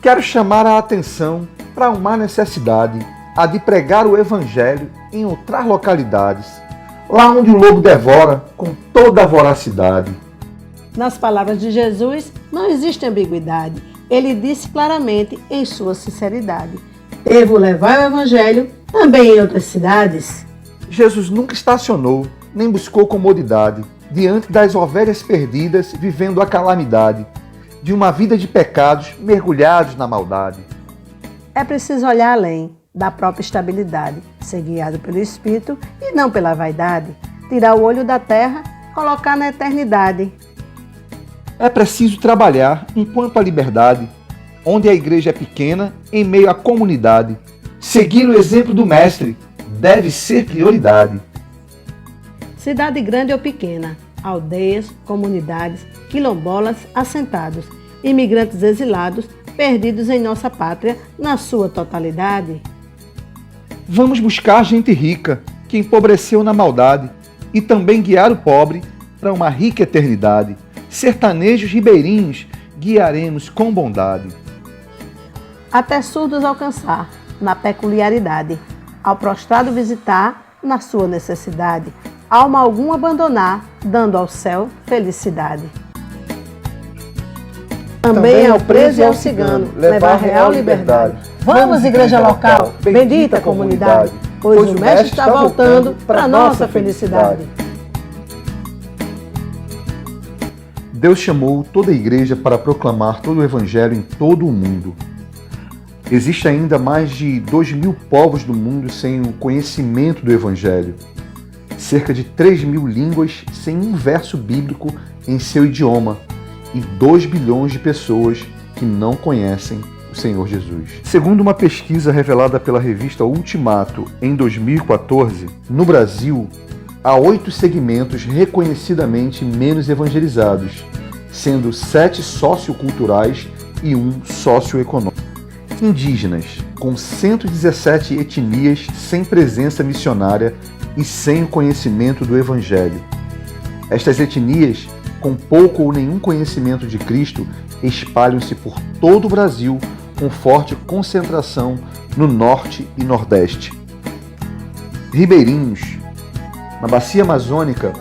Quero chamar a atenção para uma necessidade, a de pregar o Evangelho em outras localidades, lá onde o lobo devora com toda a voracidade. Nas palavras de Jesus, não existe ambiguidade. Ele disse claramente em sua sinceridade: devo levar o Evangelho também em outras cidades. Jesus nunca estacionou, nem buscou comodidade, diante das ovelhas perdidas vivendo a calamidade, de uma vida de pecados mergulhados na maldade. É preciso olhar além da própria estabilidade, ser guiado pelo Espírito e não pela vaidade, tirar o olho da terra, colocar na eternidade. É preciso trabalhar enquanto a liberdade, onde a igreja é pequena, em meio à comunidade. Seguir o exemplo do Mestre deve ser prioridade. Cidade grande ou pequena, aldeias, comunidades, quilombolas assentados, imigrantes exilados, perdidos em nossa pátria na sua totalidade. Vamos buscar gente rica, que empobreceu na maldade, e também guiar o pobre para uma rica eternidade. Sertanejos ribeirinhos guiaremos com bondade. Até surdos alcançar, na peculiaridade, ao prostrado visitar, na sua necessidade, alma alguma abandonar, dando ao céu felicidade. Também ao preso e ao cigano, levar real liberdade. Vamos, igreja local, bendita comunidade, pois o Mestre está voltando para nossa felicidade. Deus chamou toda a igreja para proclamar todo o Evangelho em todo o mundo. Existe ainda mais de 2.000 povos do mundo sem o conhecimento do Evangelho. Cerca de 3.000 línguas sem um verso bíblico em seu idioma. E 2 bilhões de pessoas que não conhecem o Senhor Jesus. Segundo uma pesquisa revelada pela revista Ultimato em 2014, no Brasil, há 8 segmentos reconhecidamente menos evangelizados, sendo 7 socioculturais e 1 socioeconômico. Indígenas, com 117 etnias sem presença missionária e sem o conhecimento do Evangelho. Estas etnias, com pouco ou nenhum conhecimento de Cristo, espalham-se por todo o Brasil, com forte concentração no norte e nordeste. Ribeirinhos. Na Bacia Amazônica,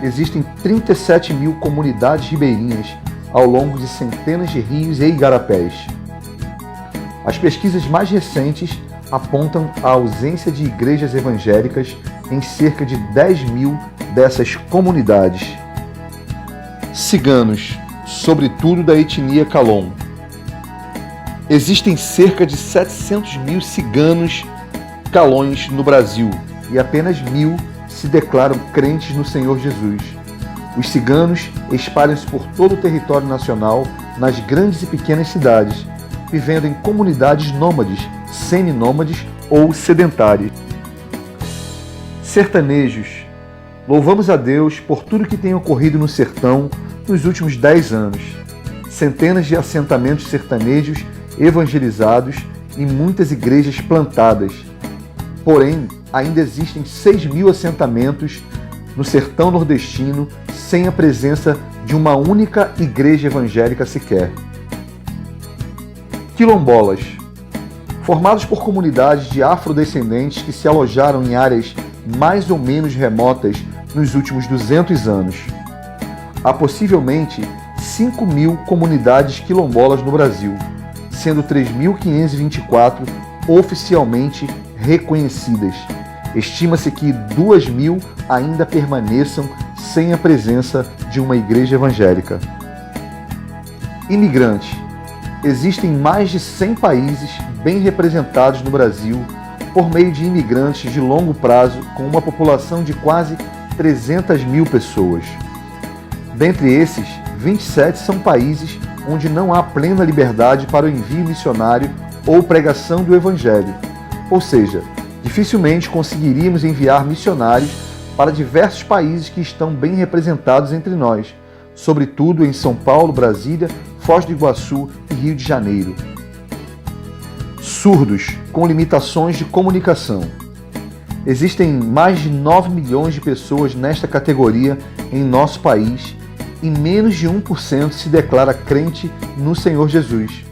existem 37.000 comunidades ribeirinhas ao longo de centenas de rios e igarapés. As pesquisas mais recentes apontam a ausência de igrejas evangélicas em cerca de 10.000 dessas comunidades. Ciganos, sobretudo da etnia Calon. Existem cerca de 700.000 ciganos calões no Brasil e apenas 1.000 se declaram crentes no Senhor Jesus. Os ciganos espalham-se por todo o território nacional, nas grandes e pequenas cidades, vivendo em comunidades nômades, seminômades ou sedentárias. Sertanejos. Louvamos a Deus por tudo que tem ocorrido no sertão nos últimos 10 anos. Centenas de assentamentos sertanejos evangelizados e muitas igrejas plantadas. Porém, ainda existem 6.000 assentamentos no sertão nordestino sem a presença de uma única igreja evangélica sequer. Quilombolas. Formados por comunidades de afrodescendentes que se alojaram em áreas mais ou menos remotas nos últimos 200 anos. Há possivelmente 5.000 comunidades quilombolas no Brasil, sendo 3.524 oficialmente reconhecidas. Estima-se que 2.000 ainda permaneçam sem a presença de uma igreja evangélica. Imigrantes. Existem mais de 100 países bem representados no Brasil por meio de imigrantes de longo prazo, com uma população de quase 300.000 pessoas. Dentre esses, 27 são países onde não há plena liberdade para o envio missionário ou pregação do Evangelho. Ou seja, dificilmente conseguiríamos enviar missionários para diversos países que estão bem representados entre nós, sobretudo em São Paulo, Brasília, Foz do Iguaçu e Rio de Janeiro. Surdos, com limitações de comunicação. Existem mais de 9 milhões de pessoas nesta categoria em nosso país e menos de 1% se declara crente no Senhor Jesus.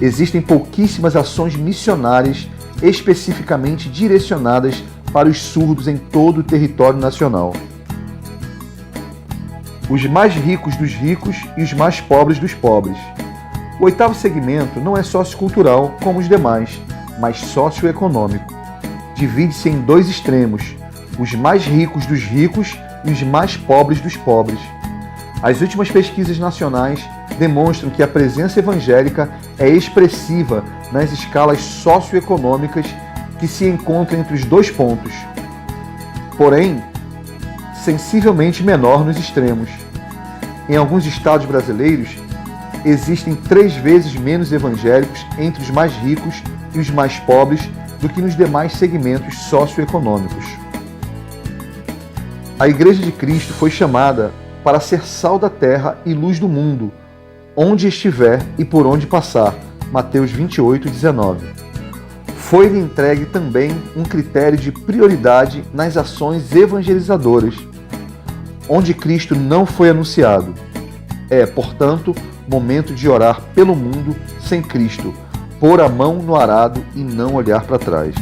existem pouquíssimas ações missionárias especificamente direcionadas para os surdos em todo o território nacional. Os mais ricos dos ricos e os mais pobres dos pobres. O oitavo segmento não é sociocultural como os demais, mas socioeconômico. Divide-se em dois extremos, os mais ricos dos ricos e os mais pobres dos pobres. As últimas pesquisas nacionais demonstram que a presença evangélica é expressiva nas escalas socioeconômicas que se encontram entre os dois pontos, porém, sensivelmente menor nos extremos. Em alguns estados brasileiros, existem 3 vezes menos evangélicos entre os mais ricos e os mais pobres do que nos demais segmentos socioeconômicos. A Igreja de Cristo foi chamada para ser sal da terra e luz do mundo, onde estiver e por onde passar. Mateus 28:19. Foi-lhe entregue também um critério de prioridade nas ações evangelizadoras, onde Cristo não foi anunciado. É, portanto, momento de orar pelo mundo sem Cristo, pôr a mão no arado e não olhar para trás.